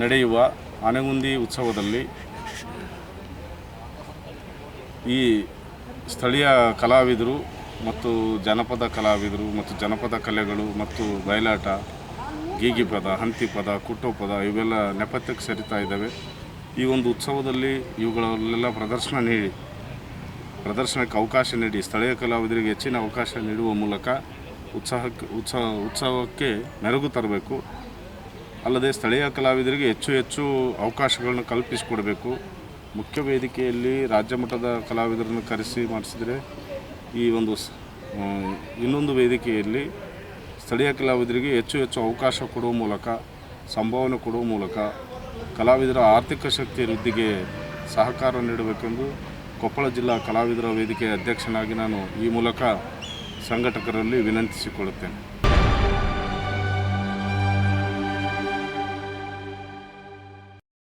ನಡೆಯುವ ಆನೆಗುಂದಿ ಉತ್ಸವದಲ್ಲಿ ಈ ಸ್ಥಳೀಯ ಕಲಾವಿದರು ಮತ್ತು ಜನಪದ ಕಲಾವಿದರು ಮತ್ತು ಜನಪದ ಕಲೆಗಳು ಮತ್ತು ಬಯಲಾಟ, ಗೀಗಿ ಪದ, ಹಂತಿ ಪದ, ಕುಟ್ಟೋ ಪದ ಇವೆಲ್ಲ ನೆಪಥ್ಯಕ್ಕೆ ಸೇರ್ತಾ ಇದ್ದಾವೆ. ಈ ಒಂದು ಉತ್ಸವದಲ್ಲಿ ಇವುಗಳಲ್ಲೆಲ್ಲ ಪ್ರದರ್ಶನಕ್ಕೆ ಅವಕಾಶ ನೀಡಿ ಸ್ಥಳೀಯ ಕಲಾವಿದರಿಗೆ ಹೆಚ್ಚಿನ ಅವಕಾಶ ನೀಡುವ ಮೂಲಕ ಉತ್ಸವಕ್ಕೆ ಮೆರುಗು ತರಬೇಕು. ಅಲ್ಲದೆ ಸ್ಥಳೀಯ ಕಲಾವಿದರಿಗೆ ಹೆಚ್ಚು ಅವಕಾಶಗಳನ್ನು ಕಲ್ಪಿಸಿಕೊಡಬೇಕು. ಮುಖ್ಯ ವೇದಿಕೆಯಲ್ಲಿ ರಾಜ್ಯ ಮಟ್ಟದ ಕಲಾವಿದರನ್ನು ಕರೆಸಿ ಮಾಡಿಸಿದರೆ ಈ ಒಂದು ಇನ್ನೊಂದು ವೇದಿಕೆಯಲ್ಲಿ ಸ್ಥಳೀಯ ಕಲಾವಿದರಿಗೆ ಹೆಚ್ಚು ಅವಕಾಶ ಕೊಡುವ ಮೂಲಕ, ಸಂಭಾವನೆ ಕೊಡುವ ಮೂಲಕ ಕಲಾವಿದರ ಆರ್ಥಿಕ ಶಕ್ತಿ ವೃದ್ಧಿಗೆ ಸಹಕಾರ ನೀಡಬೇಕೆಂದು ಕೊಪ್ಪಳ ಜಿಲ್ಲಾ ಕಲಾವಿದರ ವೇದಿಕೆಯ ಅಧ್ಯಕ್ಷನಾಗಿ ನಾನು ಈ ಮೂಲಕ ಸಂಘಟಕರಲ್ಲಿ ವಿನಂತಿಸಿಕೊಳ್ಳುತ್ತೇನೆ.